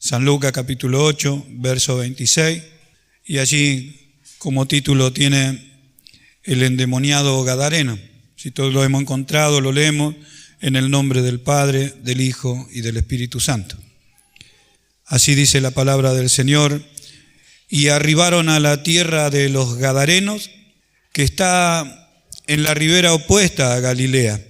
San Lucas capítulo 8, verso 26, y allí como título tiene el endemoniado gadareno. Si todos lo hemos encontrado, lo leemos en el nombre del Padre, del Hijo y del Espíritu Santo. Así dice la palabra del Señor: y arribaron a la tierra de los Gadarenos, que está en la ribera opuesta a Galilea.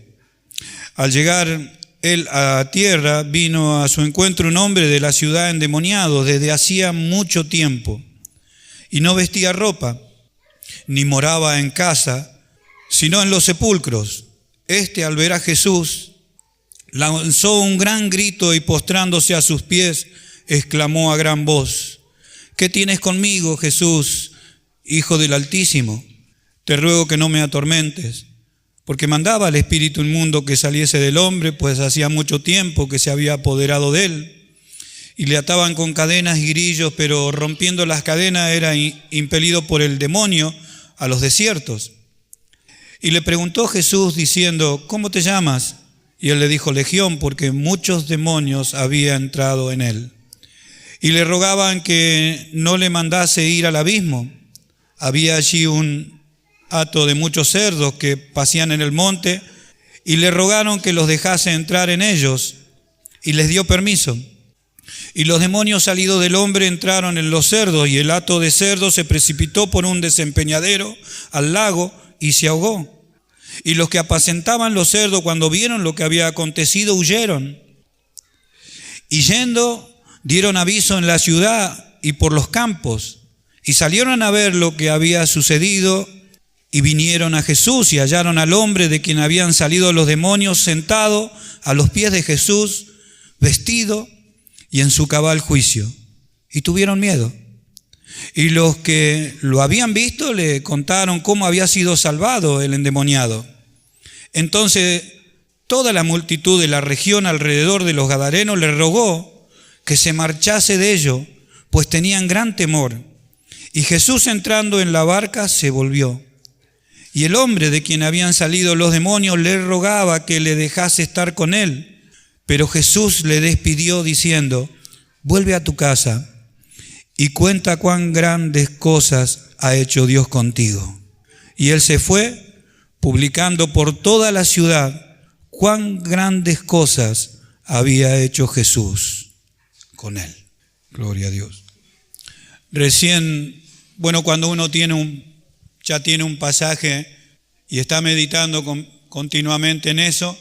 Al llegar él a tierra, vino a su encuentro un hombre de la ciudad endemoniado desde hacía mucho tiempo, y no vestía ropa, ni moraba en casa, sino en los sepulcros. Este, al ver a Jesús, lanzó un gran grito y postrándose a sus pies, exclamó a gran voz: ¿qué tienes conmigo, Jesús, Hijo del Altísimo? Te ruego que no me atormentes. Porque mandaba al espíritu inmundo que saliese del hombre, pues hacía mucho tiempo que se había apoderado de él. Y le ataban con cadenas y grillos, pero rompiendo las cadenas era impelido por el demonio a los desiertos. Y le preguntó Jesús diciendo: ¿cómo te llamas? Y él le dijo: Legión, porque muchos demonios había entrado en él. Y le rogaban que no le mandase ir al abismo. Había allí un hato de muchos cerdos que pasían en el monte, y le rogaron que los dejase entrar en ellos, y les dio permiso. Y los demonios salidos del hombre entraron en los cerdos, y el hato de cerdos se precipitó por un desempeñadero al lago y se ahogó. Y los que apacentaban los cerdos, cuando vieron lo que había acontecido, huyeron. Y yendo, dieron aviso en la ciudad y por los campos, y salieron a ver lo que había sucedido. Y vinieron a Jesús y hallaron al hombre de quien habían salido los demonios sentado a los pies de Jesús, vestido y en su cabal juicio. Y tuvieron miedo. Y los que lo habían visto le contaron cómo había sido salvado el endemoniado. Entonces toda la multitud de la región alrededor de los Gadarenos le rogó que se marchase de ellos, pues tenían gran temor. Y Jesús, entrando en la barca, se volvió. Y el hombre de quien habían salido los demonios le rogaba que le dejase estar con él. Pero Jesús le despidió diciendo: vuelve a tu casa y cuenta cuán grandes cosas ha hecho Dios contigo. Y él se fue, publicando por toda la ciudad cuán grandes cosas había hecho Jesús con él. Gloria a Dios. Recién, cuando uno ya tiene un pasaje y está meditando continuamente en eso,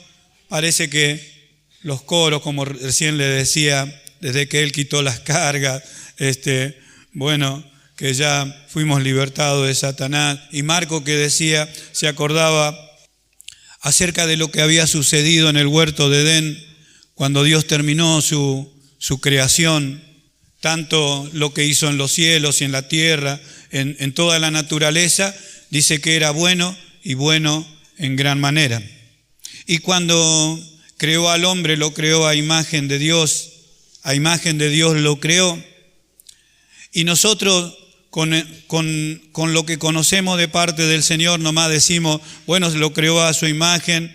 parece que los coros, como recién le decía, desde que Él quitó las cargas, que ya fuimos libertados de Satanás. Y Marco, que decía, se acordaba acerca de lo que había sucedido en el huerto de Edén, cuando Dios terminó su creación, tanto lo que hizo en los cielos y en la tierra, en toda la naturaleza, dice que era bueno y bueno en gran manera. Y cuando creó al hombre, lo creó a imagen de Dios lo creó. Y nosotros con lo que conocemos de parte del Señor nomás decimos, lo creó a su imagen.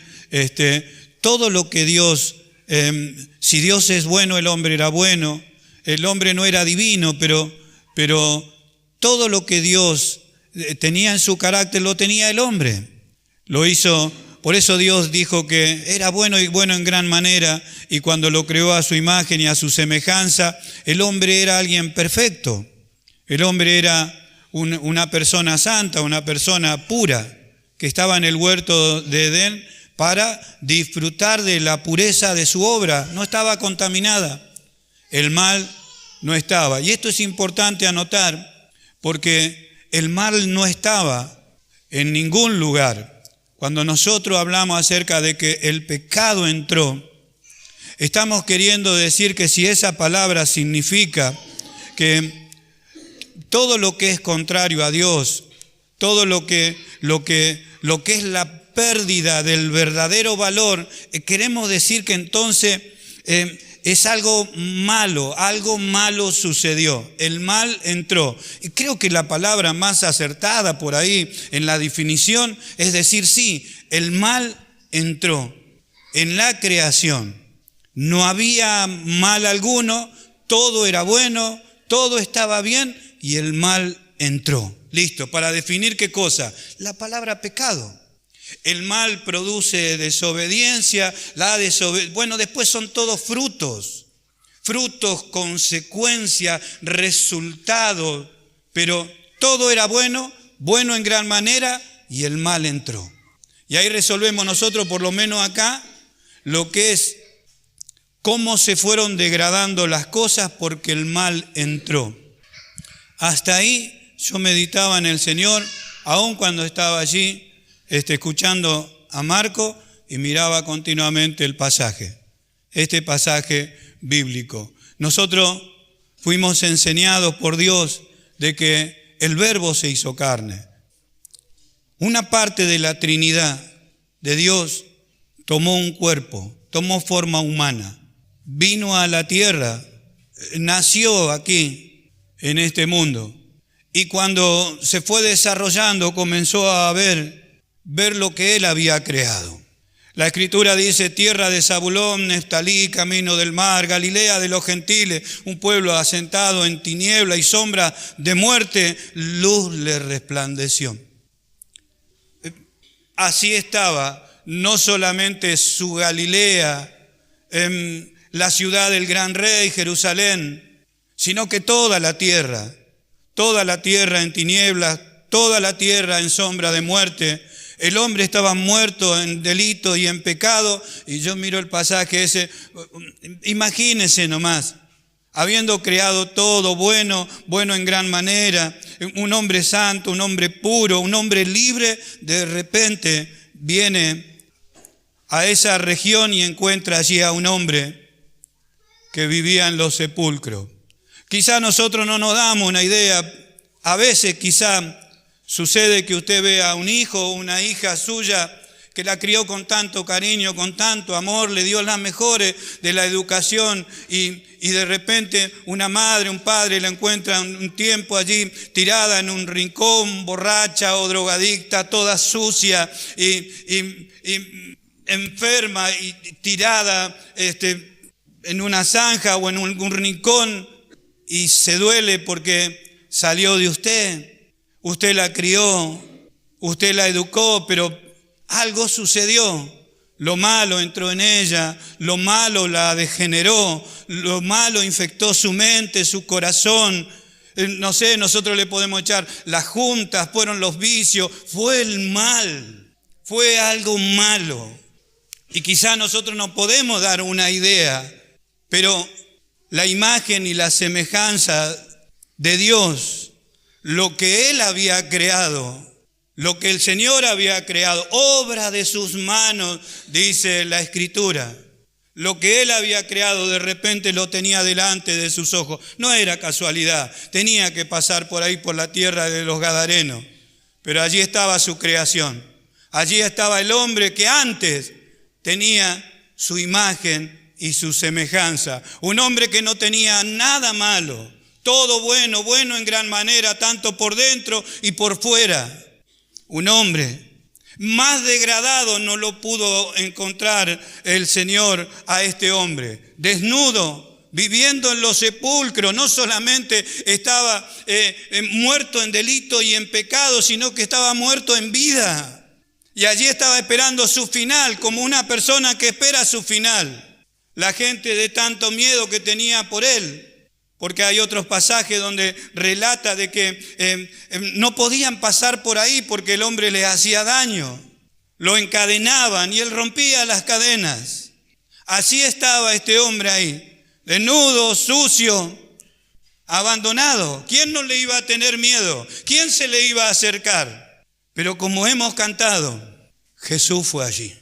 Todo lo que Dios, si Dios es bueno, el hombre era bueno. El hombre no era divino, pero todo lo que Dios tenía en su carácter lo tenía el hombre. Lo hizo, por eso Dios dijo que era bueno y bueno en gran manera, y cuando lo creó a su imagen y a su semejanza, el hombre era alguien perfecto. El hombre era una persona santa, una persona pura, que estaba en el huerto de Edén para disfrutar de la pureza de su obra. No estaba contaminada. El mal no estaba. Y esto es importante anotar, porque el mal no estaba en ningún lugar. Cuando nosotros hablamos acerca de que el pecado entró, estamos queriendo decir que si esa palabra significa que todo lo que es contrario a Dios, todo lo que es la pérdida del verdadero valor, queremos decir que entonces es algo malo sucedió, el mal entró. Y creo que la palabra más acertada por ahí en la definición es decir, sí, el mal entró en la creación. No había mal alguno, todo era bueno, todo estaba bien y el mal entró. Listo, para definir qué cosa. La palabra pecado. El mal produce desobediencia, bueno, después son todos frutos, consecuencia, resultado, pero todo era bueno, bueno en gran manera y el mal entró. Y ahí resolvemos nosotros, por lo menos acá, lo que es cómo se fueron degradando las cosas porque el mal entró. Hasta ahí yo meditaba en el Señor, aun cuando estaba allí escuchando a Marco y miraba continuamente el pasaje, este pasaje bíblico. Nosotros fuimos enseñados por Dios de que el Verbo se hizo carne. Una parte de la Trinidad de Dios tomó un cuerpo, tomó forma humana, vino a la tierra, nació aquí en este mundo y cuando se fue desarrollando comenzó a ver lo que Él había creado. La Escritura dice: tierra de Zabulón, Neftalí, camino del mar, Galilea de los gentiles, un pueblo asentado en tiniebla y sombra de muerte, luz le resplandeció. Así estaba no solamente su Galilea, la ciudad del gran rey, Jerusalén, sino que toda la tierra en tinieblas, toda la tierra en sombra de muerte. El hombre estaba muerto en delito y en pecado, y yo miro el pasaje ese, imagínense nomás, habiendo creado todo bueno en gran manera, un hombre santo, un hombre puro, un hombre libre, de repente viene a esa región y encuentra allí a un hombre que vivía en los sepulcros. Quizá nosotros no nos damos una idea, a veces quizá sucede que usted ve a un hijo o una hija suya que la crió con tanto cariño, con tanto amor, le dio las mejores de la educación y de repente una madre, un padre la encuentra un tiempo allí tirada en un rincón, borracha o drogadicta, toda sucia y enferma y tirada en una zanja o en un rincón, y se duele porque salió de usted. Usted la crió, usted la educó, pero algo sucedió. Lo malo entró en ella, lo malo la degeneró, lo malo infectó su mente, su corazón. No sé, nosotros le podemos echar las juntas, fueron los vicios, fue el mal, fue algo malo. Y quizá nosotros no podemos dar una idea, pero la imagen y la semejanza de Dios, lo que Él había creado, lo que el Señor había creado, obra de sus manos, dice la Escritura. Lo que Él había creado de repente lo tenía delante de sus ojos. No era casualidad, tenía que pasar por ahí, por la tierra de los Gadarenos. Pero allí estaba su creación. Allí estaba el hombre que antes tenía su imagen y su semejanza. Un hombre que no tenía nada malo. Todo bueno, bueno en gran manera, tanto por dentro y por fuera. Un hombre más degradado no lo pudo encontrar el Señor a este hombre. Desnudo, viviendo en los sepulcros, no solamente estaba muerto en delito y en pecado, sino que estaba muerto en vida. Y allí estaba esperando su final, como una persona que espera su final. La gente de tanto miedo que tenía por él. Porque hay otros pasajes donde relata de que no podían pasar por ahí porque el hombre les hacía daño. Lo encadenaban y él rompía las cadenas. Así estaba este hombre ahí, desnudo, sucio, abandonado. ¿Quién no le iba a tener miedo? ¿Quién se le iba a acercar? Pero como hemos cantado, Jesús fue allí,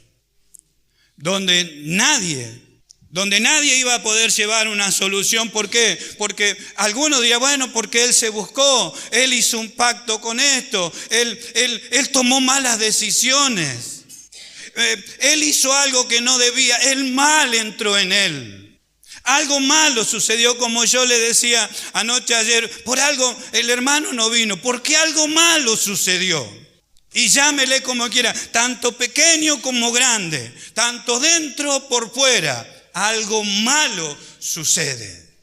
donde nadie iba a poder llevar una solución. ¿Por qué? Porque algunos dirán, bueno, porque Él se buscó, Él hizo un pacto con esto, Él tomó malas decisiones, Él hizo algo que no debía, el mal entró en Él. Algo malo sucedió, como yo le decía anoche, ayer, por algo el hermano no vino, porque algo malo sucedió. Y llámele como quiera, tanto pequeño como grande, tanto dentro por fuera. Algo malo sucede.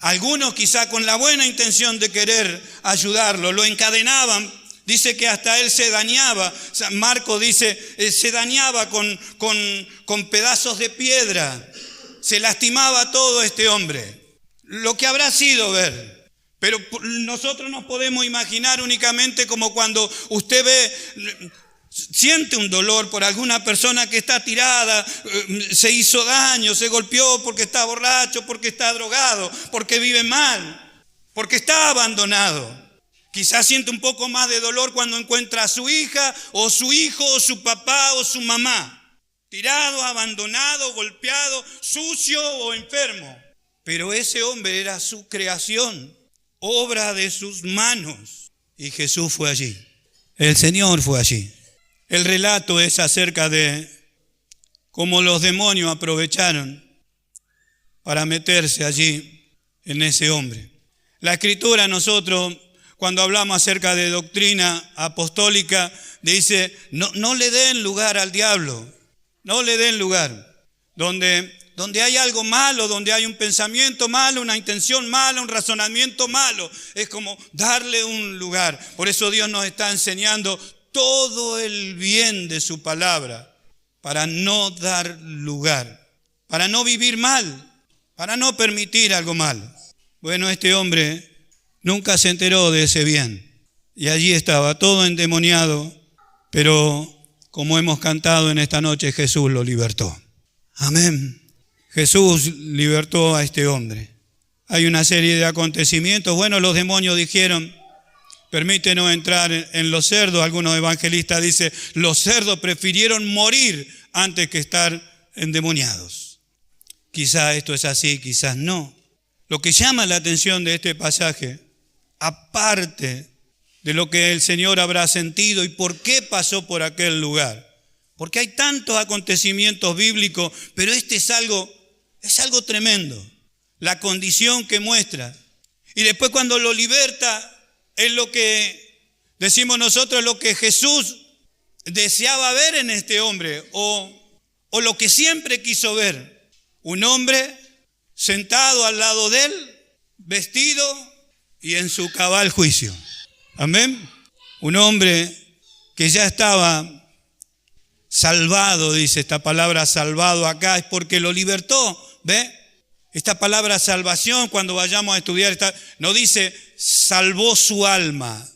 Algunos quizá con la buena intención de querer ayudarlo, lo encadenaban. Dice que hasta él se dañaba. Marcos dice, se dañaba con pedazos de piedra. Se lastimaba todo este hombre. Lo que habrá sido ver. Pero nosotros nos podemos imaginar únicamente como cuando usted siente un dolor por alguna persona que está tirada, se hizo daño, se golpeó porque está borracho, porque está drogado, porque vive mal, porque está abandonado. Quizás siente un poco más de dolor cuando encuentra a su hija o su hijo o su papá o su mamá, tirado, abandonado, golpeado, sucio o enfermo. Pero ese hombre era su creación, obra de sus manos. Y Jesús fue allí. El Señor fue allí. El relato es acerca de cómo los demonios aprovecharon para meterse allí en ese hombre. La Escritura, nosotros, cuando hablamos acerca de doctrina apostólica, dice, no le den lugar al diablo, no le den lugar. Donde hay algo malo, donde hay un pensamiento malo, una intención mala, un razonamiento malo, es como darle un lugar. Por eso Dios nos está enseñando todo el bien de su palabra, para no dar lugar, para no vivir mal, para no permitir algo malo. Bueno, este hombre nunca se enteró de ese bien, y allí estaba todo endemoniado, pero como hemos cantado en esta noche, Jesús lo libertó. Amén. Jesús libertó a este hombre. Hay una serie de acontecimientos. Bueno, los demonios dijeron, permítenos entrar en los cerdos. Algunos evangelistas dicen, los cerdos prefirieron morir antes que estar endemoniados. Quizás esto es así, quizás no. Lo que llama la atención de este pasaje, aparte de lo que el Señor habrá sentido y por qué pasó por aquel lugar, porque hay tantos acontecimientos bíblicos, pero este es algo tremendo, la condición que muestra. Y después cuando lo liberta, es lo que decimos nosotros, lo que Jesús deseaba ver en este hombre, o lo que siempre quiso ver. Un hombre sentado al lado de él, vestido y en su cabal juicio. Amén. Un hombre que ya estaba salvado, dice esta palabra salvado acá, es porque lo libertó. ¿Ve? Esta palabra salvación, cuando vayamos a estudiar, no dice salvó su alma.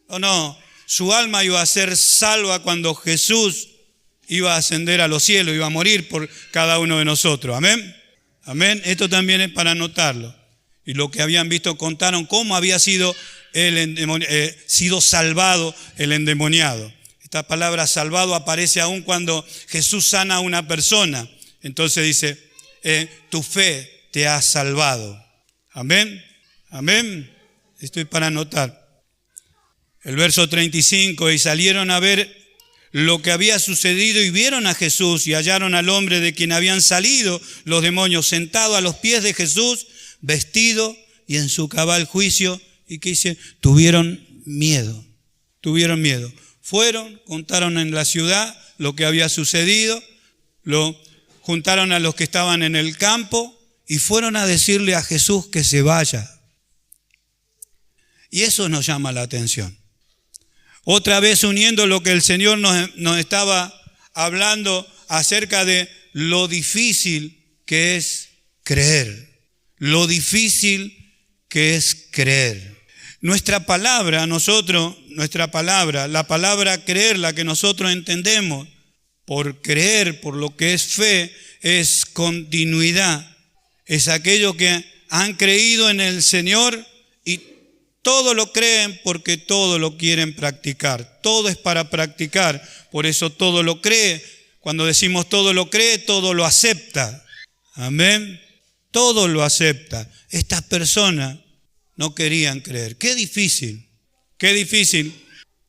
No, su alma iba a ser salva cuando Jesús iba a ascender a los cielos, iba a morir por cada uno de nosotros. Amén. Amén. Esto también es para anotarlo. Y lo que habían visto, contaron cómo había sido sido salvado el endemoniado. Esta palabra salvado aparece aún cuando Jesús sana a una persona. Entonces dice, tu fe te ha salvado. Amén. Amén. Estoy para anotar. El verso 35, y salieron a ver lo que había sucedido y vieron a Jesús y hallaron al hombre de quien habían salido los demonios sentado a los pies de Jesús, vestido y en su cabal juicio. Y que dice, tuvieron miedo. Fueron, contaron en la ciudad lo que había sucedido, lo juntaron a los que estaban en el campo y fueron a decirle a Jesús que se vaya. Y eso nos llama la atención. Otra vez uniendo lo que el Señor nos estaba hablando acerca de lo difícil que es creer. Lo difícil que es creer. Nuestra palabra, la palabra creer, la que nosotros entendemos por creer, por lo que es fe, es continuidad. Es aquello que han creído en el Señor y todo lo creen porque todo lo quieren practicar. Todo es para practicar, por eso todo lo cree. Cuando decimos todo lo cree, todo lo acepta. Amén. Todo lo acepta. Estas personas no querían creer. Qué difícil.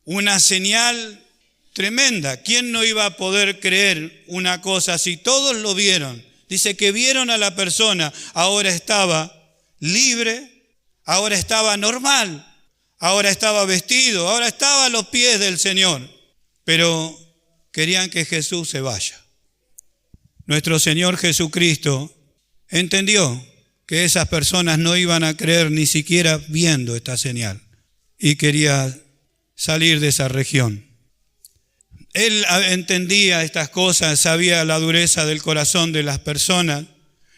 Una señal tremenda. ¿Quién no iba a poder creer una cosa así? Todos lo vieron. Dice que vieron a la persona, ahora estaba libre, ahora estaba normal, ahora estaba vestido, ahora estaba a los pies del Señor. Pero querían que Jesús se vaya. Nuestro Señor Jesucristo entendió que esas personas no iban a creer ni siquiera viendo esta señal y quería salir de esa región. Él entendía estas cosas, sabía la dureza del corazón de las personas.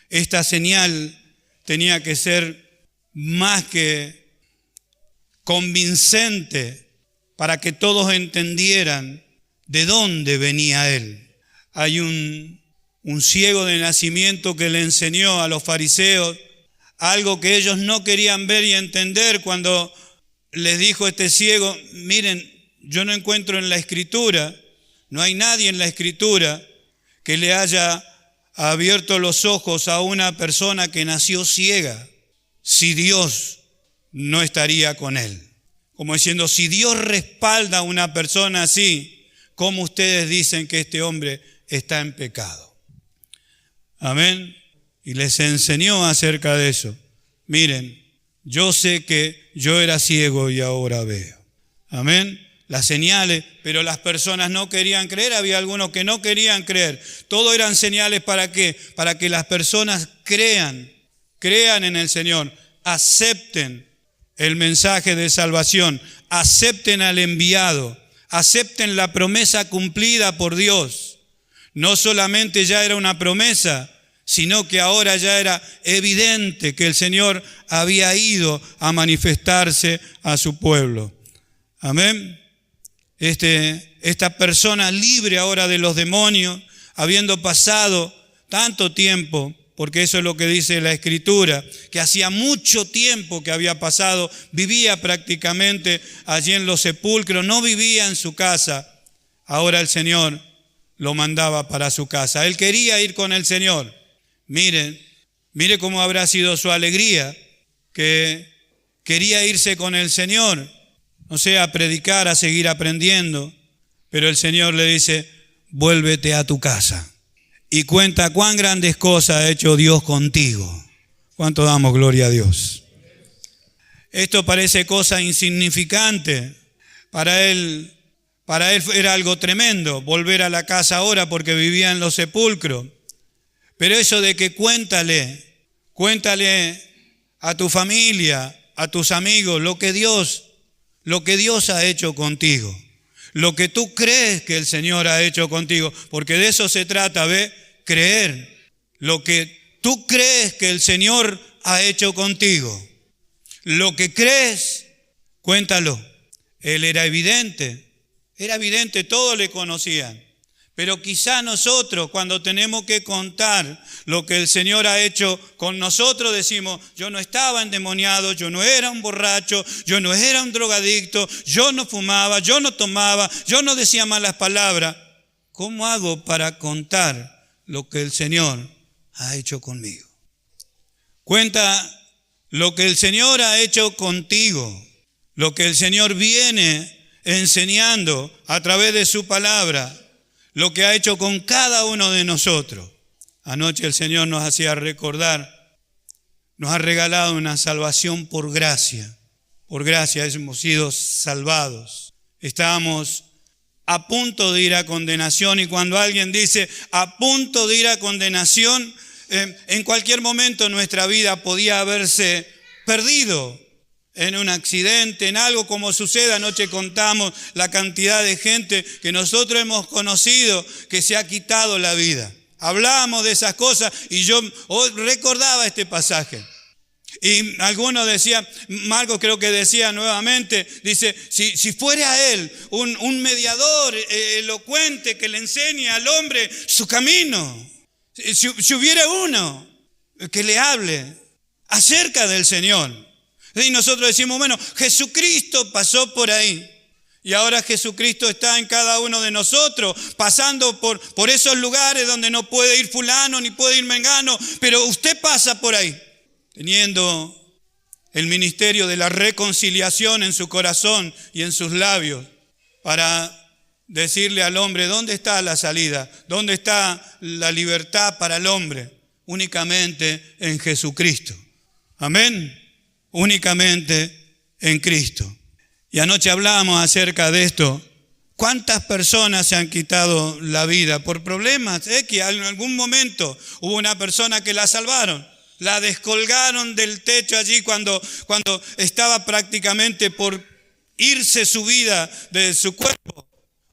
Esta señal tenía que ser más que convincente para que todos entendieran de dónde venía él. Hay un ciego de nacimiento que le enseñó a los fariseos algo que ellos no querían ver y entender cuando les dijo este ciego: miren, yo no encuentro en la Escritura, no hay nadie en la Escritura que le haya abierto los ojos a una persona que nació ciega, si Dios no estaría con él. Como diciendo, si Dios respalda a una persona así, ¿cómo ustedes dicen que este hombre está en pecado? Amén. Y les enseñó acerca de eso. Miren, yo sé que yo era ciego y ahora veo. Amén. Las señales, pero las personas no querían creer. Había algunos que no querían creer. Todo eran señales, ¿para qué? Para que las personas crean en el Señor, acepten el mensaje de salvación, acepten al enviado, acepten la promesa cumplida por Dios. No solamente ya era una promesa, sino que ahora ya era evidente que el Señor había ido a manifestarse a su pueblo. Amén. Esta persona libre ahora de los demonios, habiendo pasado tanto tiempo, porque eso es lo que dice la Escritura, que hacía mucho tiempo que había pasado, vivía prácticamente allí en los sepulcros, no vivía en su casa. Ahora el Señor lo mandaba para su casa. Él quería ir con el Señor. Mire cómo habrá sido su alegría, que quería irse con el Señor, no sé, a predicar, a seguir aprendiendo, pero el Señor le dice: vuélvete a tu casa y cuenta cuán grandes cosas ha hecho Dios contigo. ¿Cuánto damos gloria a Dios? Esto parece cosa insignificante. Para él era algo tremendo volver a la casa ahora porque vivía en los sepulcros. Pero eso de que cuéntale a tu familia, a tus amigos, lo que Dios ha hecho contigo, lo que tú crees que el Señor ha hecho contigo, porque de eso se trata, ¿ve? Creer lo que tú crees que el Señor ha hecho contigo. Lo que crees, cuéntalo. Él era evidente, todos le conocían. Pero quizá nosotros, cuando tenemos que contar lo que el Señor ha hecho con nosotros, decimos: yo no estaba endemoniado, yo no era un borracho, yo no era un drogadicto, yo no fumaba, yo no tomaba, yo no decía malas palabras. ¿Cómo hago para contar lo que el Señor ha hecho conmigo? Cuenta lo que el Señor ha hecho contigo, lo que el Señor viene enseñando a través de su palabra, lo que ha hecho con cada uno de nosotros. Anoche el Señor nos hacía recordar, nos ha regalado una salvación por gracia. Por gracia hemos sido salvados. Estábamos a punto de ir a condenación, y cuando alguien dice a punto de ir a condenación, en cualquier momento nuestra vida podía haberse perdido. En un accidente, en algo como sucede. Anoche contamos la cantidad de gente que nosotros hemos conocido que se ha quitado la vida. Hablábamos de esas cosas y yo recordaba este pasaje. Y algunos decían, Marcos creo que decía nuevamente, dice, si fuera él un mediador elocuente que le enseñe al hombre su camino, si hubiera uno que le hable acerca del Señor. Y nosotros decimos, bueno, Jesucristo pasó por ahí. Y ahora Jesucristo está en cada uno de nosotros, pasando por esos lugares donde no puede ir fulano ni puede ir mengano, pero usted pasa por ahí, teniendo el ministerio de la reconciliación en su corazón y en sus labios, para decirle al hombre, ¿dónde está la salida? ¿Dónde está la libertad para el hombre? Únicamente en Jesucristo. Amén. Únicamente en Cristo. Y anoche hablábamos acerca de esto. ¿Cuántas personas se han quitado la vida por problemas? Que en algún momento hubo una persona que la salvaron. La descolgaron del techo allí cuando estaba prácticamente por irse su vida de su cuerpo.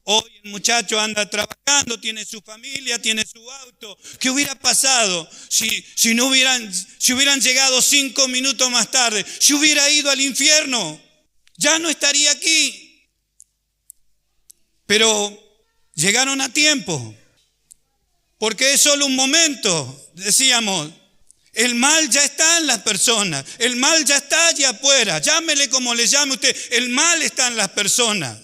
Hoy el muchacho anda trabajando, tiene su familia, tiene su auto. ¿Qué hubiera pasado si hubieran llegado 5 minutos más tarde? Si hubiera ido al infierno, ya no estaría aquí. Pero llegaron a tiempo, porque es solo un momento, decíamos. El mal ya está en las personas, el mal ya está allá afuera, llámele como le llame usted, el mal está en las personas.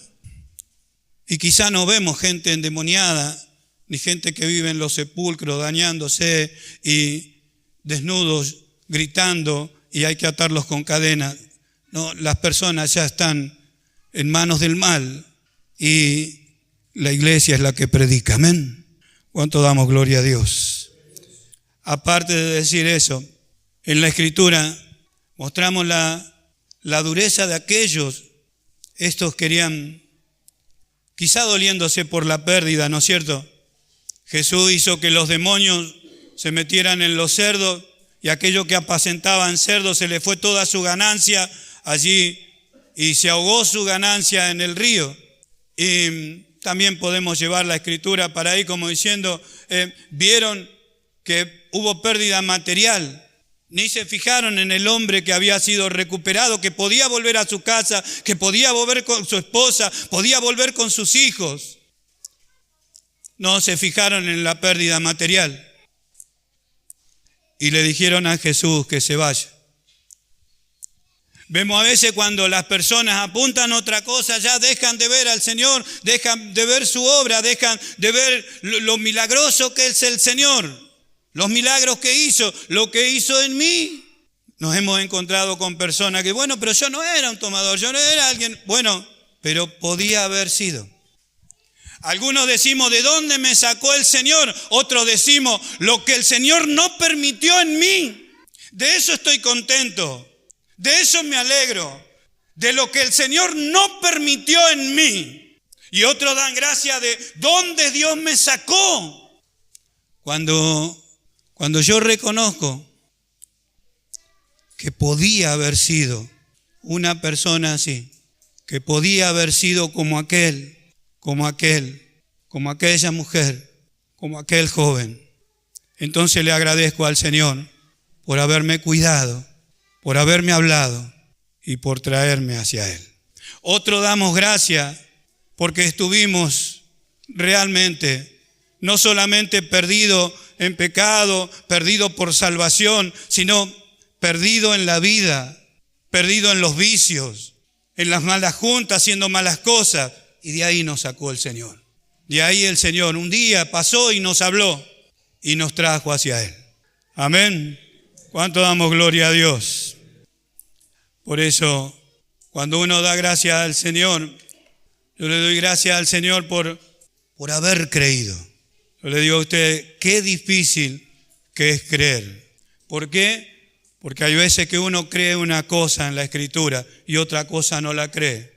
Y quizá no vemos gente endemoniada, ni gente que vive en los sepulcros dañándose y desnudos gritando y hay que atarlos con cadenas. No, las personas ya están en manos del mal y la iglesia es la que predica. Amén. ¿Cuánto damos gloria a Dios? Aparte de decir eso, en la Escritura mostramos la dureza de aquellos. Estos querían, quizá doliéndose por la pérdida, ¿no es cierto? Jesús hizo que los demonios se metieran en los cerdos y aquellos que apacentaban cerdos se le fue toda su ganancia allí y se ahogó su ganancia en el río. Y también podemos llevar la Escritura para ahí como diciendo, vieron que hubo pérdida material, ni se fijaron en el hombre que había sido recuperado, que podía volver a su casa, que podía volver con su esposa, podía volver con sus hijos. No se fijaron en la pérdida material y le dijeron a Jesús que se vaya. Vemos a veces cuando las personas apuntan a otra cosa, ya dejan de ver al Señor, dejan de ver su obra, dejan de ver lo milagroso que es el Señor. Los milagros que hizo, lo que hizo en mí. Nos hemos encontrado con personas que, bueno, pero yo no era un tomador, yo no era alguien, bueno, pero podía haber sido. Algunos decimos, ¿de dónde me sacó el Señor? Otros decimos, lo que el Señor no permitió en mí. De eso estoy contento, de eso me alegro, de lo que el Señor no permitió en mí. Y otros dan gracias de dónde Dios me sacó. Cuando yo reconozco que podía haber sido una persona así, que podía haber sido como aquella mujer, como aquel joven, entonces le agradezco al Señor por haberme cuidado, por haberme hablado y por traerme hacia Él. Otro damos gracias porque estuvimos realmente, no solamente perdidos en pecado, perdido por salvación, sino perdido en la vida, perdido en los vicios, en las malas juntas, haciendo malas cosas. Y de ahí nos sacó el Señor. De ahí el Señor un día pasó y nos habló y nos trajo hacia Él. Amén. ¿Cuánto damos gloria a Dios? Por eso, cuando uno da gracias al Señor, yo le doy gracias al Señor por haber creído. Yo le digo a usted, qué difícil que es creer. ¿Por qué? Porque hay veces que uno cree una cosa en la Escritura y otra cosa no la cree.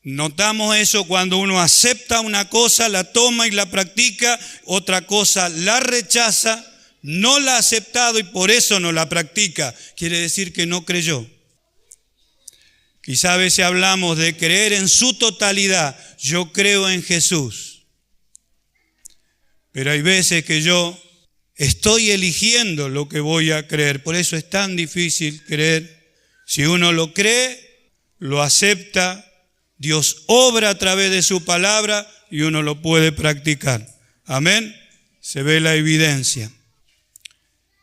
Notamos eso cuando uno acepta una cosa, la toma y la practica, otra cosa la rechaza, no la ha aceptado y por eso no la practica. Quiere decir que no creyó. Quizá a veces hablamos de creer en su totalidad. Yo creo en Jesús. Pero hay veces que yo estoy eligiendo lo que voy a creer. Por eso es tan difícil creer. Si uno lo cree, lo acepta, Dios obra a través de su palabra y uno lo puede practicar. Amén. Se ve la evidencia.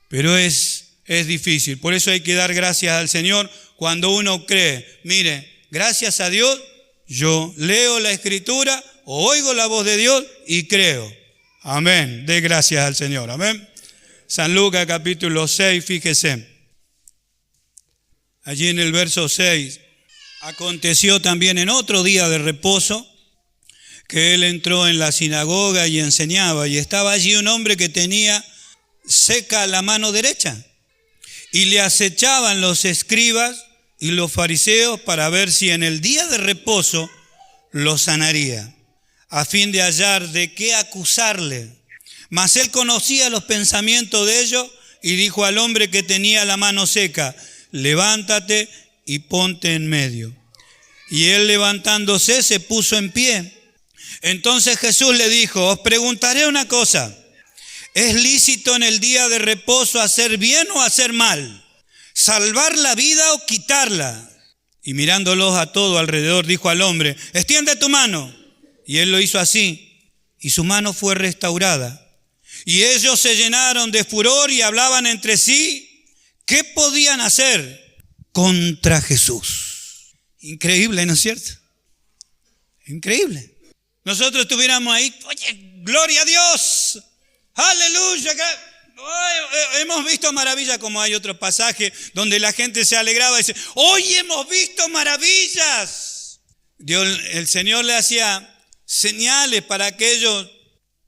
Pero es difícil. Por eso hay que dar gracias al Señor cuando uno cree. Mire, gracias a Dios, yo leo la Escritura, oigo la voz de Dios y creo. Amén. Dé gracias al Señor. Amén. San Lucas capítulo 6, fíjese. Allí en el verso 6. Aconteció también en otro día de reposo que él entró en la sinagoga y enseñaba, y estaba allí un hombre que tenía seca la mano derecha, y le acechaban los escribas y los fariseos para ver si en el día de reposo lo sanaría, a fin de hallar de qué acusarle. Mas él conocía los pensamientos de ellos y dijo al hombre que tenía la mano seca: levántate y ponte en medio. Y él, levantándose, se puso en pie. Entonces Jesús le dijo: os preguntaré una cosa. ¿Es lícito en el día de reposo hacer bien o hacer mal? ¿Salvar la vida o quitarla? Y mirándolos a todo alrededor, dijo al hombre: extiende tu mano. Y él lo hizo así, y su mano fue restaurada. Y ellos se llenaron de furor y hablaban entre sí qué podían hacer contra Jesús. Increíble, ¿no es cierto? Increíble. Nosotros estuviéramos ahí: oye, gloria a Dios, aleluya. Hemos visto maravillas, como hay otro pasaje donde la gente se alegraba y dice: hoy hemos visto maravillas. Dios, el Señor le hacía señales para que ellos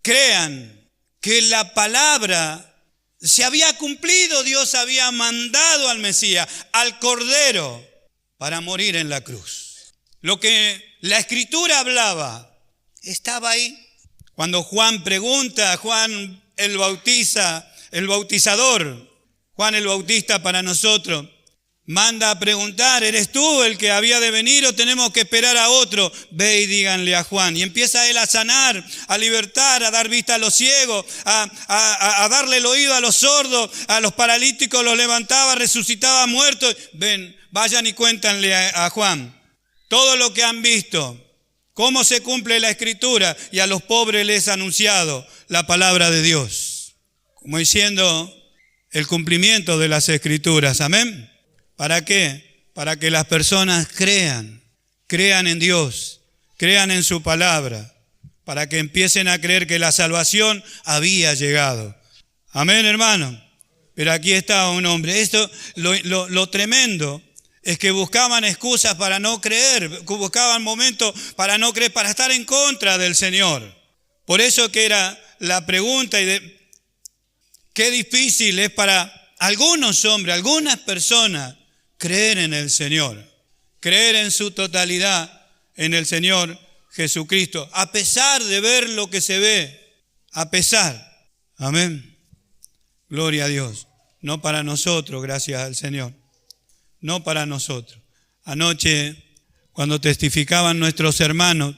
crean que la palabra se había cumplido. Dios había mandado al Mesías, al Cordero, para morir en la cruz. Lo que la Escritura hablaba estaba ahí. Cuando Juan pregunta, Juan el bautizador, Juan el Bautista para nosotros, manda a preguntar: ¿eres tú el que había de venir o tenemos que esperar a otro? Ve y díganle a Juan. Y empieza él a sanar, a libertar, a dar vista a los ciegos, a darle el oído a los sordos, a los paralíticos los levantaba, resucitaba a muertos. Ven, vayan y cuéntanle a Juan todo lo que han visto, cómo se cumple la Escritura, y a los pobres les ha anunciado la palabra de Dios. Como diciendo, el cumplimiento de las Escrituras. Amén. ¿Para qué? Para que las personas crean en Dios, crean en su palabra, para que empiecen a creer que la salvación había llegado. Amén, hermano. Pero aquí estaba un hombre. Esto, lo tremendo es que buscaban excusas para no creer, buscaban momentos para no creer, para estar en contra del Señor. Por eso que era la pregunta, qué difícil es para algunos hombres, algunas personas, creer en el Señor, creer en su totalidad en el Señor Jesucristo, a pesar de ver lo que se ve, a pesar. Amén. Gloria a Dios. No para nosotros, gracias al Señor. No para nosotros. Anoche, cuando testificaban nuestros hermanos,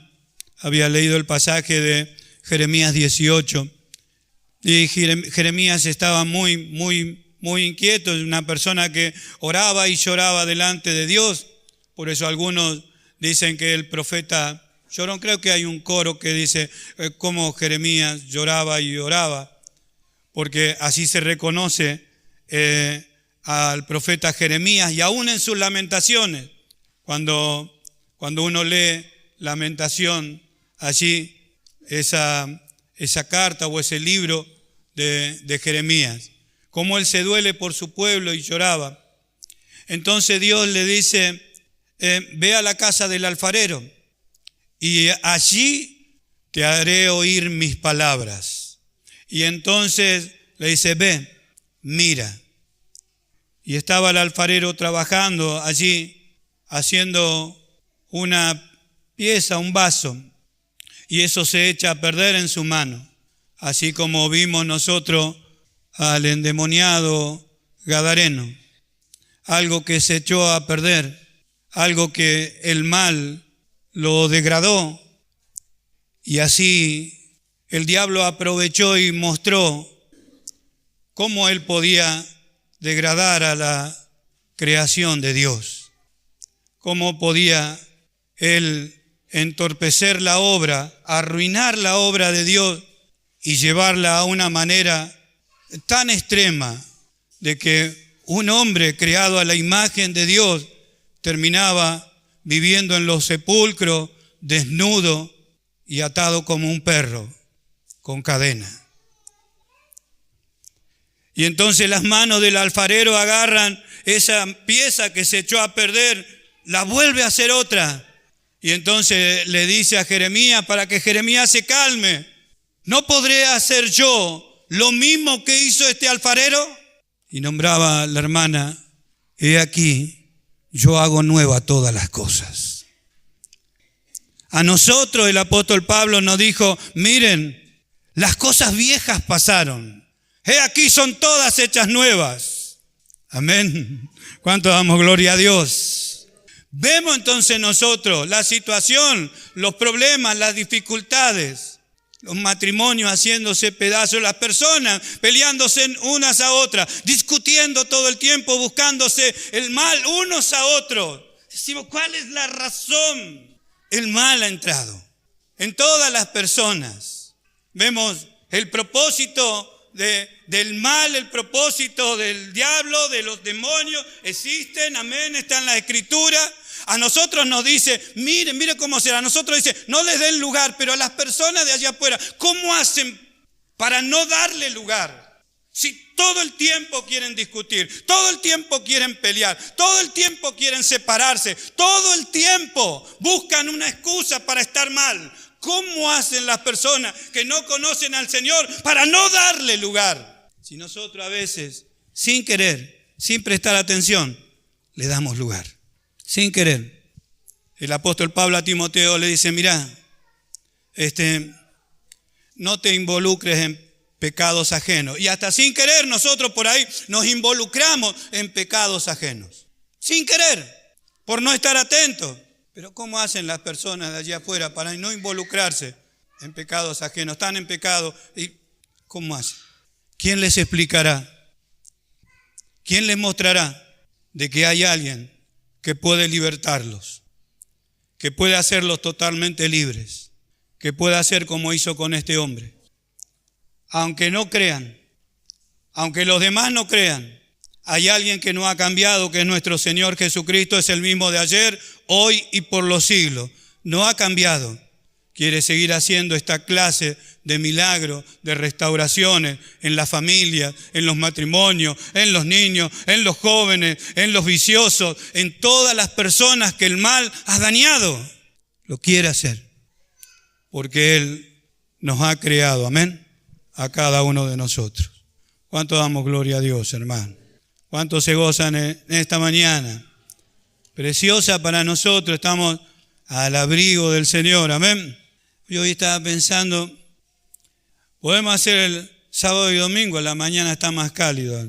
había leído el pasaje de Jeremías 18, y Jeremías estaba muy inquieto, es una persona que oraba y lloraba delante de Dios. Por eso algunos dicen que el profeta lloró. Creo que hay un coro que dice cómo Jeremías lloraba y oraba, porque así se reconoce al profeta Jeremías. Y aún en sus lamentaciones, cuando uno lee Lamentación, allí esa carta o ese libro de Jeremías, cómo él se duele por su pueblo y lloraba. Entonces Dios le dice: ve a la casa del alfarero y allí te haré oír mis palabras. Y entonces le dice: ve, mira. Y estaba el alfarero trabajando allí, haciendo una pieza, un vaso, y eso se echa a perder en su mano. Así como vimos nosotros al endemoniado gadareno, algo que se echó a perder, algo que el mal lo degradó, y así el diablo aprovechó y mostró cómo él podía degradar a la creación de Dios, cómo podía él entorpecer la obra, arruinar la obra de Dios y llevarla a una manera tan extrema de que un hombre creado a la imagen de Dios terminaba viviendo en los sepulcros, desnudo y atado como un perro, con cadena. Y entonces las manos del alfarero agarran esa pieza que se echó a perder, la vuelve a hacer otra. Y entonces le dice a Jeremías, para que Jeremías se calme: ¿no podré hacer yo lo mismo que hizo este alfarero? Y nombraba a la hermana: he aquí, yo hago nueva todas las cosas. A nosotros el apóstol Pablo nos dijo: miren, Las cosas viejas pasaron. He aquí son todas hechas nuevas. Amén. ¿Cuánto damos gloria a Dios? Vemos entonces nosotros la situación, los problemas, las dificultades. Los matrimonios haciéndose pedazos, las personas peleándose unas a otras, discutiendo todo el tiempo, buscándose el mal unos a otros. Decimos, ¿cuál es la razón? El mal ha entrado en todas las personas. Vemos el propósito del mal, el propósito del diablo, de los demonios, existen, amén, está en la Escritura. A nosotros nos dice, mire cómo será. A nosotros dice, no les den lugar, pero a las personas de allá afuera, ¿cómo hacen para no darle lugar? Si todo el tiempo quieren discutir, todo el tiempo quieren pelear, todo el tiempo quieren separarse, todo el tiempo buscan una excusa para estar mal. ¿Cómo hacen las personas que no conocen al Señor para no darle lugar? Si nosotros a veces, sin querer, sin prestar atención, le damos lugar. Sin querer. El apóstol Pablo a Timoteo le dice, mira, no te involucres en pecados ajenos. Y hasta sin querer nosotros por ahí nos involucramos en pecados ajenos. Sin querer, por no estar atentos. Pero ¿cómo hacen las personas de allá afuera para no involucrarse en pecados ajenos? Están en pecado. ¿Y cómo hacen? ¿Quién les explicará? ¿Quién les mostrará de que hay alguien que puede libertarlos, que puede hacerlos totalmente libres, que puede hacer como hizo con este hombre? Aunque no crean, aunque los demás no crean, hay alguien que no ha cambiado, que es nuestro Señor Jesucristo, es el mismo de ayer, hoy y por los siglos. No ha cambiado. Quiere seguir haciendo esta clase de milagros, de restauraciones en la familia, en los matrimonios, en los niños, en los jóvenes, en los viciosos, en todas las personas que el mal ha dañado. Lo quiere hacer porque Él nos ha creado, amén, a cada uno de nosotros. ¿Cuánto damos gloria a Dios, hermano? ¿Cuántos se gozan en esta mañana? Preciosa para nosotros, estamos al abrigo del Señor, amén. Yo hoy estaba pensando, podemos hacer el sábado y domingo, la mañana está más cálido.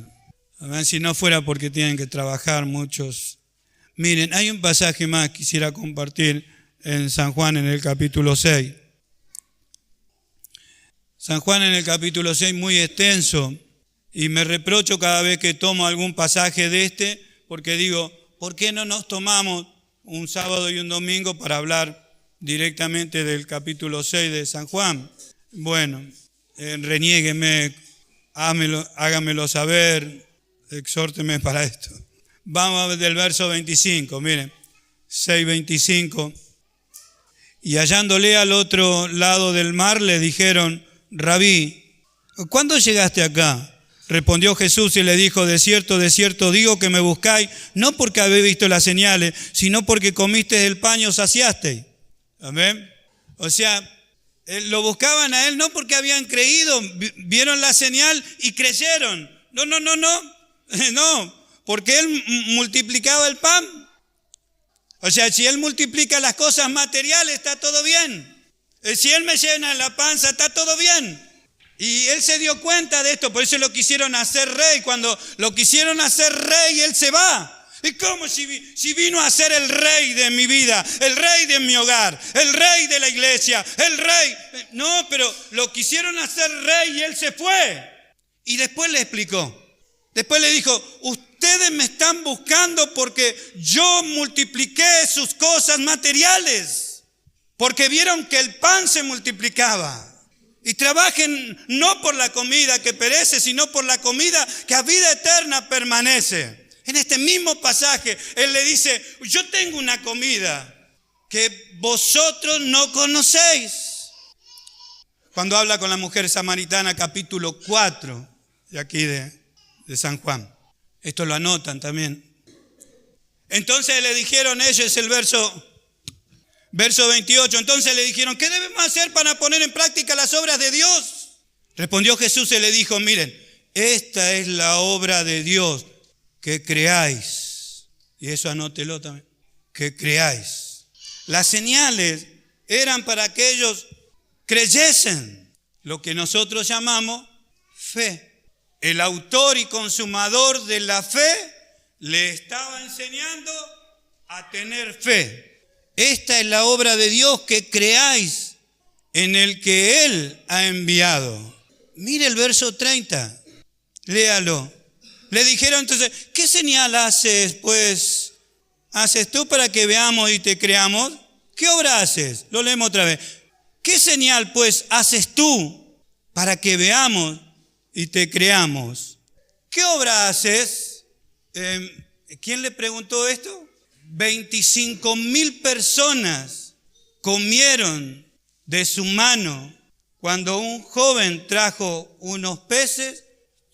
Amén. Si no fuera porque tienen que trabajar muchos. Miren, hay un pasaje más que quisiera compartir en San Juan en el capítulo 6. San Juan en el capítulo 6 muy extenso y me reprocho cada vez que tomo algún pasaje de porque digo, ¿por qué no nos tomamos un sábado y un domingo para hablar directamente del capítulo 6 de San Juan? Bueno, reniégueme, hágamelo saber, exhórteme para esto. Vamos a ver del verso 25, miren, 6:25. Y hallándole al otro lado del mar le dijeron, Rabí, ¿cuándo llegaste acá? Respondió Jesús y le dijo, de cierto digo que me buscáis, no porque habéis visto las señales, sino porque comisteis el pan y os saciasteis. Amén. O sea, lo buscaban a Él no porque habían creído, vieron la señal y creyeron. No, porque Él multiplicaba el pan. O sea, si Él multiplica las cosas materiales, está todo bien. Si Él me llena la panza, está todo bien. Y Él se dio cuenta de esto, por eso lo quisieron hacer rey. Cuando lo quisieron hacer rey, Él se va. ¿Y cómo si vino a ser el rey de mi vida, el rey de mi hogar, el rey de la iglesia, el rey? No, pero lo quisieron hacer rey y Él se fue. Y después le explicó. Después le dijo, ustedes me están buscando porque yo multipliqué sus cosas materiales. Porque vieron que el pan se multiplicaba. Y trabajen no por la comida que perece, sino por la comida que a vida eterna permanece. En este mismo pasaje, Él le dice, yo tengo una comida que vosotros no conocéis. Cuando habla con la mujer samaritana, capítulo 4, de aquí de San Juan. Esto lo anotan también. Entonces le dijeron ellos, es el verso 28, entonces le dijeron, ¿qué debemos hacer para poner en práctica las obras de Dios? Respondió Jesús y le dijo, miren, esta es la obra de Dios, que creáis. Y eso anótelo también, que creáis. Las señales eran para que ellos creyesen. lo que nosotros llamamos fe. El autor y consumador de la fe le estaba enseñando a tener fe. Esta es la obra de Dios, que creáis en el que Él ha enviado. Mire el verso 30, léalo. Le dijeron entonces, ¿qué señal haces tú para que veamos y te creamos? ¿Qué obra haces? Lo leemos otra vez. ¿Qué señal pues haces tú para que veamos y te creamos? ¿Qué obra haces? ¿Quién le preguntó esto? 25,000 personas comieron de su mano cuando un joven trajo unos peces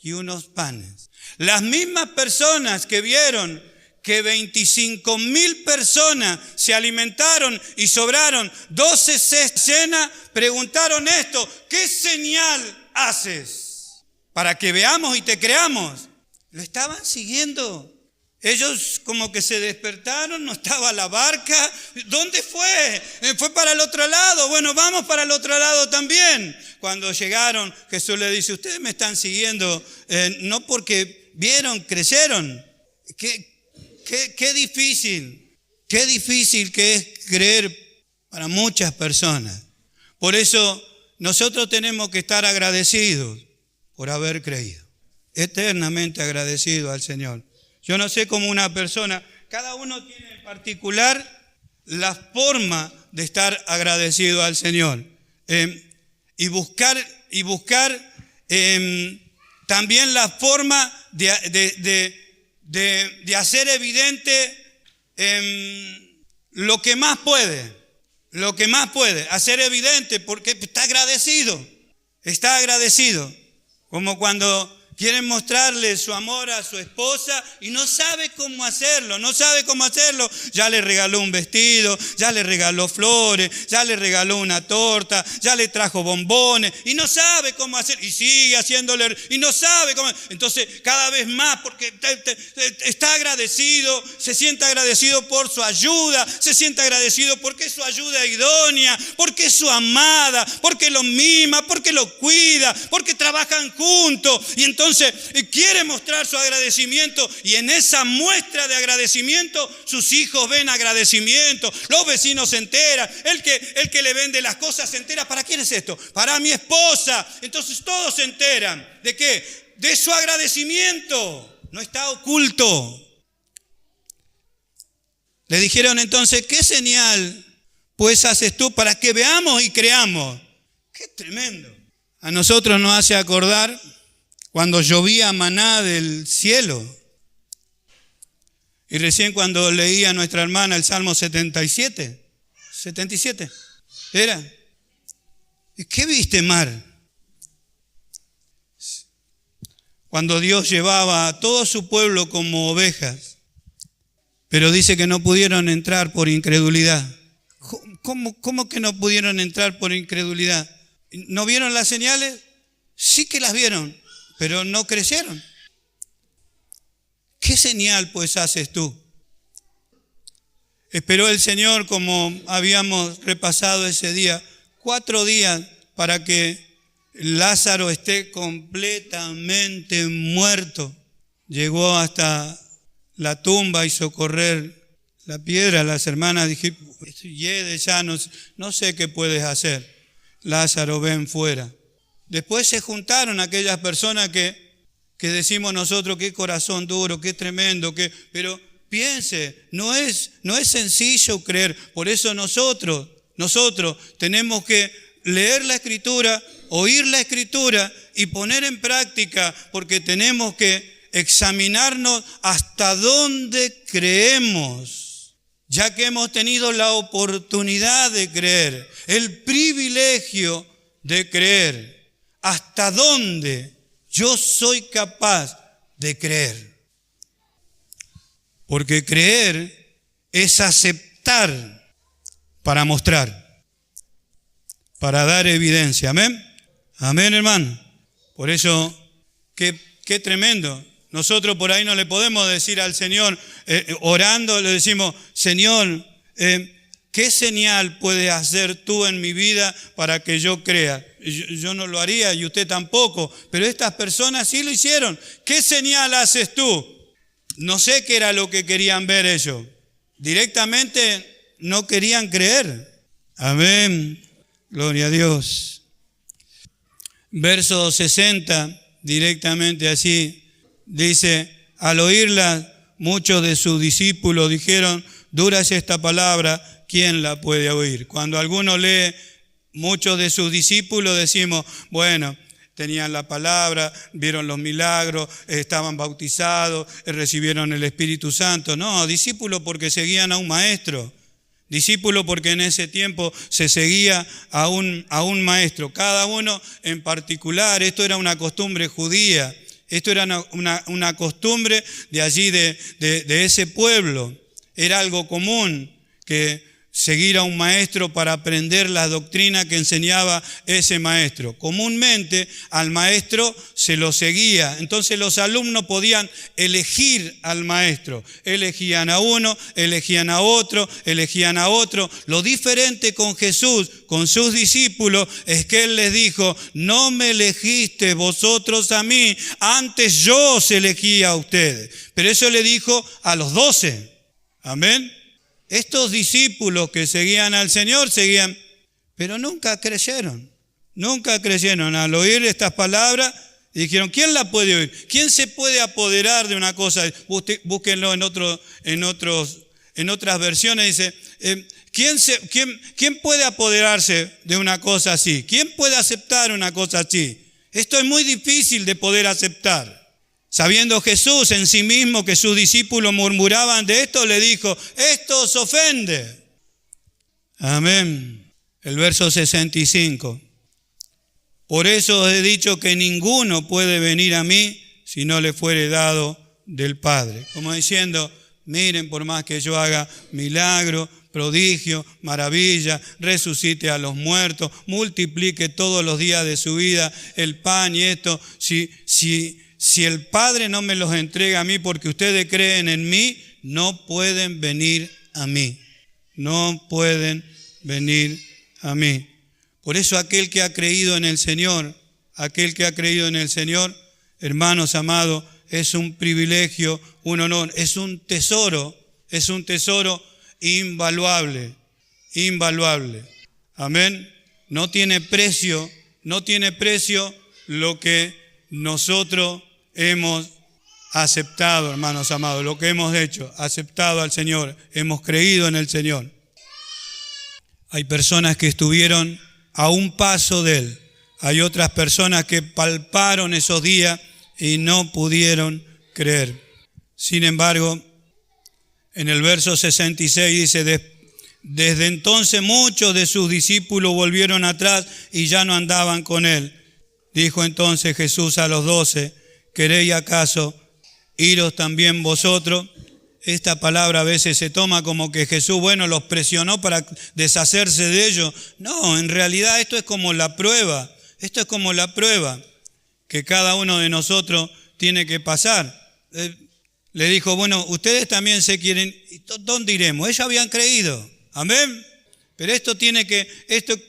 y unos panes. Las mismas personas que vieron que 25,000 personas se alimentaron y sobraron 12 cestas llenas, preguntaron esto: ¿qué señal haces para que veamos y te creamos? Lo estaban siguiendo. Ellos como que se despertaron, no estaba la barca. ¿Dónde fue? Fue para el otro lado. Bueno, vamos para el otro lado también. Cuando llegaron, Jesús le dice: ustedes me están siguiendo no porque vieron, creyeron. Qué difícil que es creer para muchas personas. Por eso nosotros tenemos que estar agradecidos por haber creído. Eternamente agradecidos al Señor. Yo no sé cómo una persona, cada uno tiene en particular la forma de estar agradecido al Señor. Y buscar también la forma de hacer evidente lo que más puede, hacer evidente porque está agradecido, como cuando quieren mostrarle su amor a su esposa y no sabe cómo hacerlo. Ya le regaló un vestido, ya le regaló flores, ya le regaló una torta, ya le trajo bombones y no sabe cómo hacer. Y sigue haciéndole y no sabe cómo. Entonces cada vez más, porque está agradecido, se siente agradecido por su ayuda, se siente agradecido porque es su ayuda idónea, porque es su amada, porque lo mima, porque lo cuida, porque trabajan juntos. Y entonces quiere mostrar su agradecimiento, y en esa muestra de agradecimiento sus hijos ven agradecimiento, los vecinos se enteran, el que le vende las cosas se entera. ¿Para quién es esto? Para mi esposa. Entonces todos se enteran. ¿De qué? De su agradecimiento. No está oculto. Le dijeron entonces: ¿qué señal pues haces tú para que veamos y creamos? ¡Qué tremendo! A nosotros nos hace acordar cuando llovía maná del cielo. Y recién cuando leía nuestra hermana el Salmo 77 era. ¿Y qué viste, mar? Cuando Dios llevaba a todo su pueblo como ovejas, pero dice que no pudieron entrar por incredulidad. ¿Cómo que no pudieron entrar por incredulidad? ¿No vieron las señales? Sí que las vieron, pero no creyeron. ¿Qué señal pues haces tú? Esperó el Señor, como habíamos repasado ese día, 4 días para que Lázaro esté completamente muerto. Llegó hasta la tumba y socorrer la piedra. Las hermanas dijeron: Yede, ya no sé qué puedes hacer. Lázaro, ven fuera. Después se juntaron aquellas personas que decimos nosotros: qué corazón duro, qué tremendo, pero piense, no es sencillo creer. Por eso nosotros tenemos que leer la Escritura, oír la Escritura y poner en práctica, porque tenemos que examinarnos hasta dónde creemos, ya que hemos tenido la oportunidad de creer, el privilegio de creer. ¿Hasta dónde yo soy capaz de creer? Porque creer es aceptar para mostrar, para dar evidencia. ¿Amén? Amén, hermano. Por eso, qué tremendo. Nosotros por ahí no le podemos decir al Señor, orando, le decimos: Señor, ¿qué señal puedes hacer tú en mi vida para que yo crea? yo no lo haría y usted tampoco, pero estas personas sí lo hicieron. ¿Qué señal haces tú? No sé qué era lo que querían ver ellos. Directamente no querían creer. Amén. Gloria a Dios. Verso 60, directamente así, dice, al oírla, muchos de sus discípulos dijeron, dura es esta palabra, ¿quién la puede oír? Cuando alguno lee, muchos de sus discípulos decimos, bueno, tenían la palabra, vieron los milagros, estaban bautizados, recibieron el Espíritu Santo. No, discípulos porque seguían a un maestro. Discípulo porque en ese tiempo se seguía a un maestro, cada uno en particular. Esto era una costumbre judía, esto era una costumbre de allí, de ese pueblo. Era algo común que seguir a un maestro para aprender la doctrina que enseñaba ese maestro. Comúnmente al maestro se lo seguía, entonces los alumnos podían elegir al maestro. Elegían a uno, elegían a otro, elegían a otro. Lo diferente con Jesús, con sus discípulos, es que Él les dijo, no me elegiste vosotros a mí, antes yo os elegí a ustedes. Pero eso le dijo a los 12. Amén. Estos discípulos que seguían al Señor, seguían, pero nunca creyeron. Nunca creyeron. Al oír estas palabras, dijeron, ¿quién la puede oír? ¿Quién se puede apoderar de una cosa? Búsquenlo en otras versiones. Dice, ¿quién puede apoderarse de una cosa así? ¿Quién puede aceptar una cosa así? Esto es muy difícil de poder aceptar. Sabiendo Jesús en sí mismo que sus discípulos murmuraban de esto, le dijo, esto os ofende. Amén. El verso 65. Por eso os he dicho que ninguno puede venir a mí si no le fuere dado del Padre. Como diciendo, miren, por más que yo haga milagro, prodigio, maravilla, resucite a los muertos, multiplique todos los días de su vida el pan y esto, si el Padre no me los entrega a mí porque ustedes creen en mí, no pueden venir a mí. No pueden venir a mí. Por eso aquel que ha creído en el Señor, hermanos amados, es un privilegio, un honor, es un tesoro invaluable, invaluable. Amén. No tiene precio lo que nosotros hemos aceptado, hermanos amados, lo que hemos hecho, aceptado al Señor, hemos creído en el Señor. Hay personas que estuvieron a un paso de Él. Hay otras personas que palparon esos días y no pudieron creer. Sin embargo, en el verso 66 dice, desde entonces muchos de sus discípulos volvieron atrás y ya no andaban con Él. Dijo entonces Jesús a los 12, ¿queréis acaso iros también vosotros? Esta palabra a veces se toma como que Jesús, los presionó para deshacerse de ellos. No, en realidad esto es como la prueba. Esto es como la prueba que cada uno de nosotros tiene que pasar. Le dijo, ustedes también se quieren, ¿dónde iremos? Ellos habían creído. Amén. Pero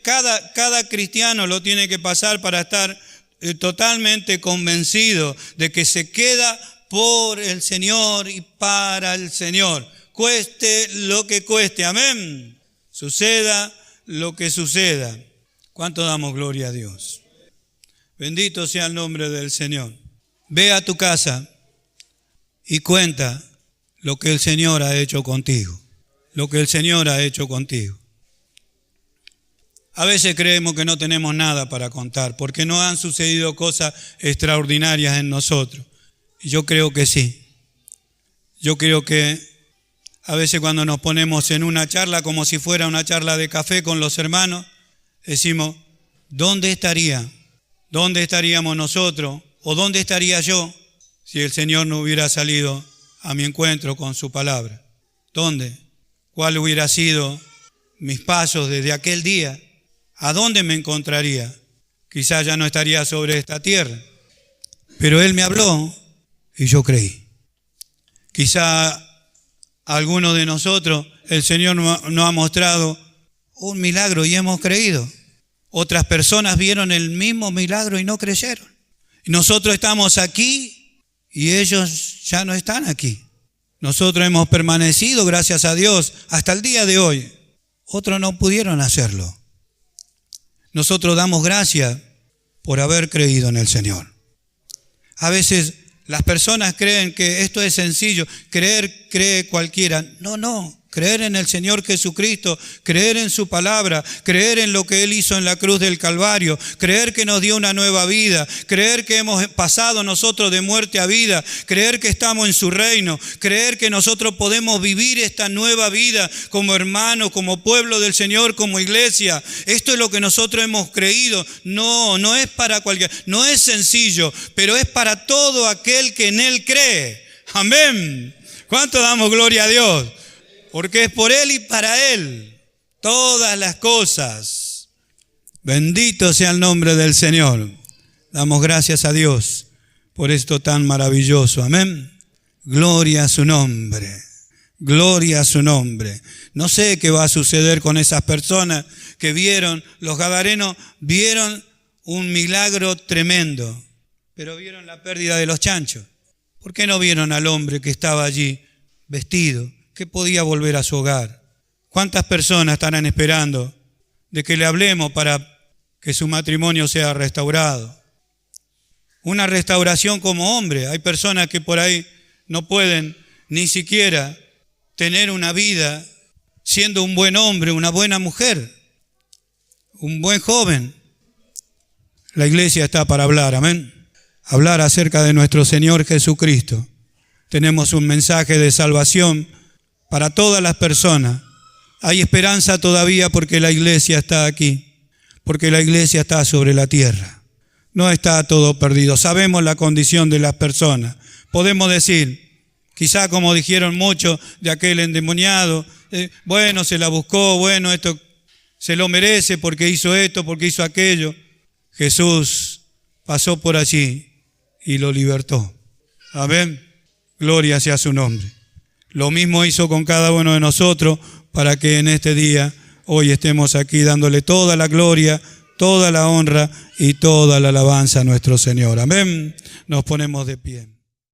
cada cristiano lo tiene que pasar para estar totalmente convencido de que se queda por el Señor y para el Señor. Cueste lo que cueste. Amén. Suceda lo que suceda. ¿Cuánto damos gloria a Dios? Bendito sea el nombre del Señor. Ve a tu casa y cuenta lo que el Señor ha hecho contigo. Lo que el Señor ha hecho contigo. A veces creemos que no tenemos nada para contar porque no han sucedido cosas extraordinarias en nosotros. Y yo creo que sí. Yo creo que a veces cuando nos ponemos en una charla como si fuera una charla de café con los hermanos, decimos, ¿dónde estaría? ¿Dónde estaríamos nosotros? ¿O dónde estaría yo si el Señor no hubiera salido a mi encuentro con su palabra? ¿Dónde? ¿Cuál hubiera sido mis pasos desde aquel día? ¿A dónde me encontraría? Quizás ya no estaría sobre esta tierra. Pero Él me habló y yo creí. Quizá a alguno de nosotros el Señor nos ha mostrado un milagro y hemos creído. Otras personas vieron el mismo milagro y no creyeron. Y nosotros estamos aquí y ellos ya no están aquí. Nosotros hemos permanecido, gracias a Dios, hasta el día de hoy. Otros no pudieron hacerlo. Nosotros damos gracias por haber creído en el Señor. A veces las personas creen que esto es sencillo, cree cualquiera. No. Creer en el Señor Jesucristo, creer en su palabra, creer en lo que Él hizo en la cruz del Calvario, creer que nos dio una nueva vida, creer que hemos pasado nosotros de muerte a vida, creer que estamos en su reino, creer que nosotros podemos vivir esta nueva vida como hermanos, como pueblo del Señor, como iglesia. Esto es lo que nosotros hemos creído. No es para cualquiera, no es sencillo, pero es para todo aquel que en Él cree. Amén. ¿Cuánto damos gloria a Dios? Porque es por Él y para Él todas las cosas. Bendito sea el nombre del Señor. Damos gracias a Dios por esto tan maravilloso. Amén. Gloria a su nombre. Gloria a su nombre. No sé qué va a suceder con esas personas que vieron, los gadarenos vieron un milagro tremendo, pero vieron la pérdida de los chanchos. ¿Por qué no vieron al hombre que estaba allí vestido, que podía volver a su hogar? ¿Cuántas personas estarán esperando de que le hablemos para que su matrimonio sea restaurado? Una restauración como hombre. Hay personas que por ahí no pueden ni siquiera tener una vida siendo un buen hombre, una buena mujer, un buen joven. La iglesia está para hablar, amén. Hablar acerca de nuestro Señor Jesucristo. Tenemos un mensaje de salvación para todas las personas. Hay esperanza todavía porque la iglesia está aquí, porque la iglesia está sobre la tierra. No está todo perdido. Sabemos la condición de las personas. Podemos decir, quizá como dijeron muchos de aquel endemoniado, bueno, se la buscó, bueno, esto se lo merece porque hizo esto, porque hizo aquello. Jesús pasó por allí y lo libertó. Amén. Gloria sea su nombre. Lo mismo hizo con cada uno de nosotros para que en este día, hoy estemos aquí dándole toda la gloria, toda la honra y toda la alabanza a nuestro Señor. Amén. Nos ponemos de pie.